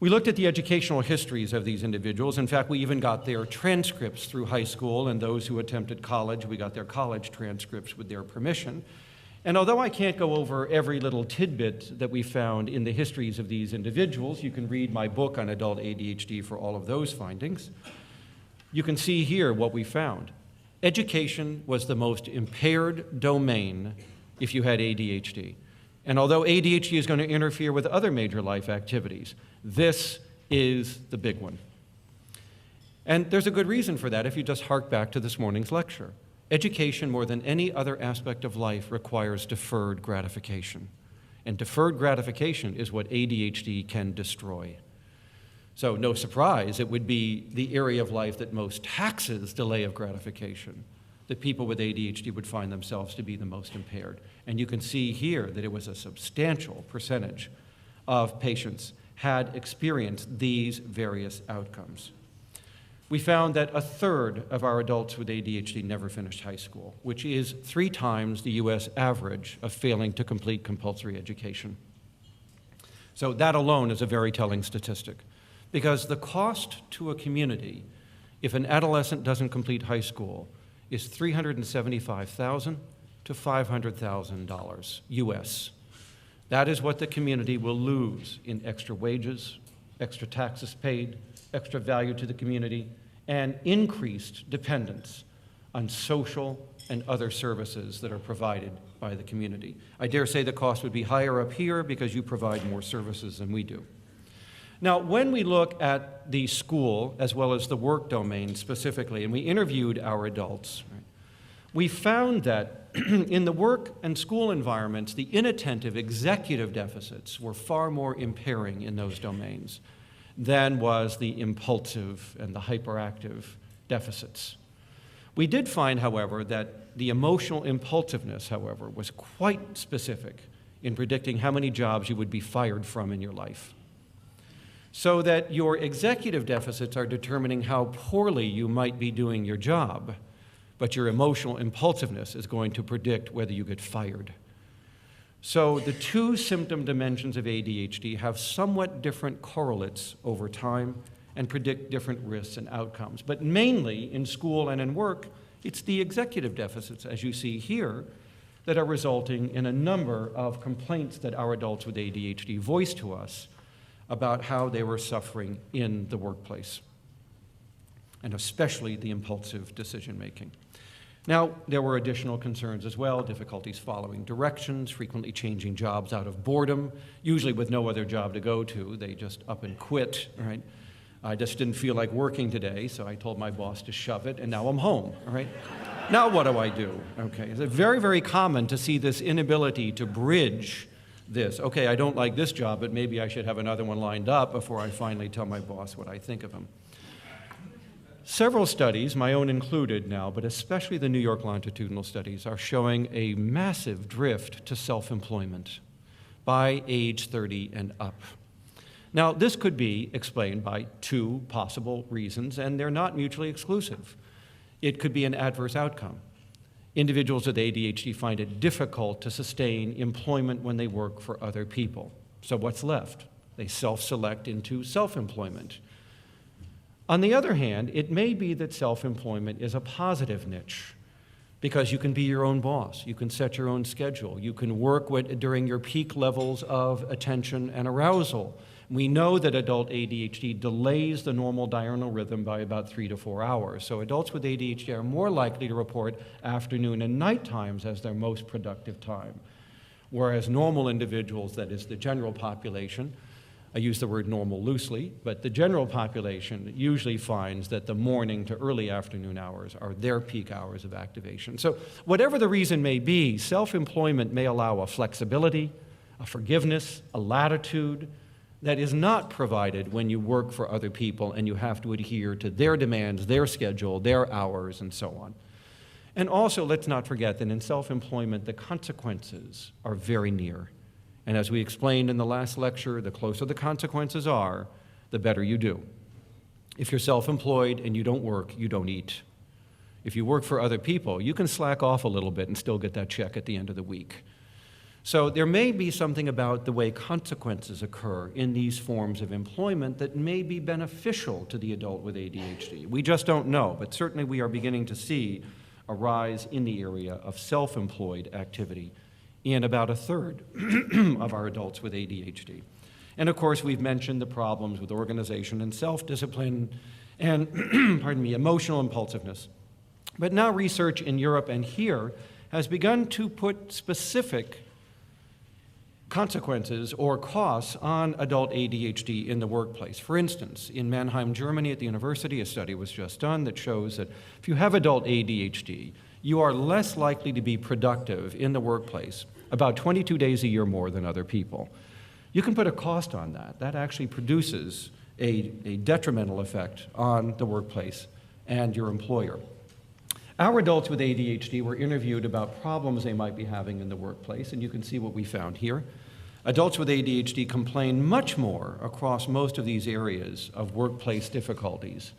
We looked at the educational histories of these individuals. In fact, we even got their transcripts through high school, and those who attempted college, we got their college transcripts with their permission. And although I can't go over every little tidbit that we found in the histories of these individuals, you can read my book on adult ADHD for all of those findings. You can see here what we found. Education was the most impaired domain if you had ADHD. And although ADHD is going to interfere with other major life activities, this is the big one. And there's a good reason for that if you just hark back to this morning's lecture. Education, more than any other aspect of life, requires deferred gratification. And deferred gratification is what ADHD can destroy. So no surprise, it would be the area of life that most taxes delay of gratification, that people with ADHD would find themselves to be the most impaired. And you can see here that it was a substantial percentage of patients had experienced these various outcomes. We found that a third of our adults with ADHD never finished high school, which is 3 times the US average of failing to complete compulsory education. So that alone is a very telling statistic, because the cost to a community if an adolescent doesn't complete high school is $375,000 to $500,000 US. That is what the community will lose in extra wages, extra taxes paid, extra value to the community, and increased dependence on social and other services that are provided by the community. I dare say the cost would be higher up here because you provide more services than we do. Now, when we look at the school as well as the work domain specifically, and we interviewed our adults, right, we found that in the work and school environments, the inattentive executive deficits were far more impairing in those domains than was the impulsive and the hyperactive deficits. We did find, however, that the emotional impulsiveness, however, was quite specific in predicting how many jobs you would be fired from in your life. So that your executive deficits are determining how poorly you might be doing your job, but your emotional impulsiveness is going to predict whether you get fired. So the 2 symptom dimensions of ADHD have somewhat different correlates over time and predict different risks and outcomes. But mainly in school and in work, it's the executive deficits, as you see here, that are resulting in a number of complaints that our adults with ADHD voice to us about how they were suffering in the workplace, and especially the impulsive decision-making. Now, there were additional concerns as well, difficulties following directions, frequently changing jobs out of boredom, usually with no other job to go to. They just up and quit, right? I just didn't feel like working today, so I told my boss to shove it, and now I'm home, all right? Now what do I do? Okay, it's very, very common to see this inability to bridge this. Okay, I don't like this job, but maybe I should have another one lined up before I finally tell my boss what I think of him. Several studies, my own included now, but especially the New York longitudinal studies, are showing a massive drift to self-employment by age 30 and up. Now, this could be explained by 2 possible reasons, and they're not mutually exclusive. It could be an adverse outcome. Individuals with ADHD find it difficult to sustain employment when they work for other people. So what's left? They self-select into self-employment. On the other hand, it may be that self-employment is a positive niche because you can be your own boss, you can set your own schedule, you can work during your peak levels of attention and arousal. We know that adult ADHD delays the normal diurnal rhythm by about 3 to 4 hours. So adults with ADHD are more likely to report afternoon and night times as their most productive time. Whereas normal individuals, that is the general population, I use the word normal loosely, but the general population usually finds that the morning to early afternoon hours are their peak hours of activation. So whatever the reason may be, self-employment may allow a flexibility, a forgiveness, a latitude that is not provided when you work for other people and you have to adhere to their demands, their schedule, their hours, and so on. And also, let's not forget that in self-employment, the consequences are very near. And as we explained in the last lecture, the closer the consequences are, the better you do. If you're self-employed and you don't work, you don't eat. If you work for other people, you can slack off a little bit and still get that check at the end of the week. So there may be something about the way consequences occur in these forms of employment that may be beneficial to the adult with ADHD. We just don't know, but certainly we are beginning to see a rise in the area of self-employed activity in about a third of our adults with ADHD. And of course, we've mentioned the problems with organization and self-discipline and, pardon me, emotional impulsiveness. But now research in Europe and here has begun to put specific consequences or costs on adult ADHD in the workplace. For instance, in Mannheim, Germany at the university, a study was just done that shows that if you have adult ADHD, you are less likely to be productive in the workplace about 22 days a year more than other people. You can put a cost on that. That actually produces a detrimental effect on the workplace and your employer. Our adults with ADHD were interviewed about problems they might be having in the workplace, and you can see what we found here. Adults with ADHD complain much more across most of these areas of workplace difficulties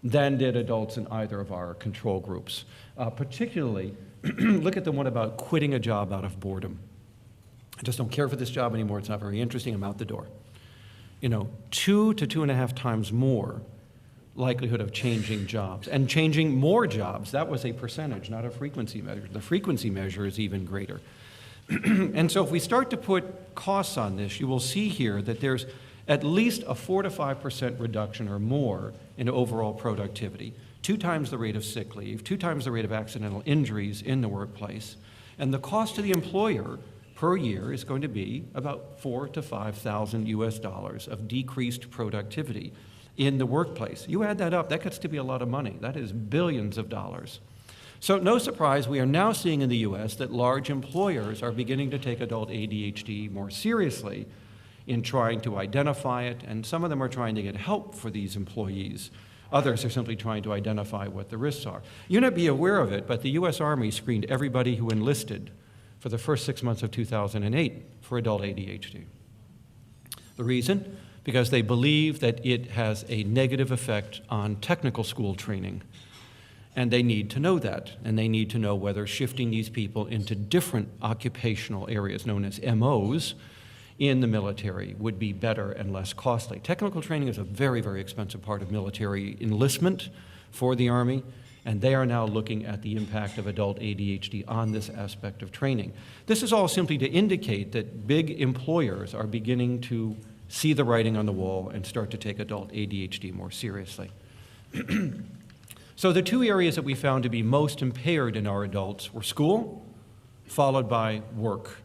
than did adults in either of our control groups. Particularly, look at the one about quitting a job out of boredom. I just don't care for this job anymore, it's not very interesting, I'm out the door. 2 to 2.5 times more likelihood of changing jobs. And changing more jobs, that was a percentage, not a frequency measure. The frequency measure is even greater. And so if we start to put costs on this, you will see here that there's at least a 4 to 5% reduction or more in overall productivity, 2 times the rate of sick leave, 2 times the rate of accidental injuries in the workplace. And the cost to the employer per year is going to be about $4,000 to $5,000 of decreased productivity in the workplace. You add that up, that gets to be a lot of money. That is billions of dollars. So no surprise, we are now seeing in the US that large employers are beginning to take adult ADHD more seriously in trying to identify it, and some of them are trying to get help for these employees. Others are simply trying to identify what the risks are. You may not be aware of it, but the US Army screened everybody who enlisted for the first 6 months of 2008 for adult ADHD. The reason? Because they believe that it has a negative effect on technical school training. And they need to know that, and they need to know whether shifting these people into different occupational areas known as MOs in the military would be better and less costly. Technical training is a very, very expensive part of military enlistment for the Army, and they are now looking at the impact of adult ADHD on this aspect of training. This is all simply to indicate that big employers are beginning to see the writing on the wall and start to take adult ADHD more seriously. So the 2 areas that we found to be most impaired in our adults were school, followed by work.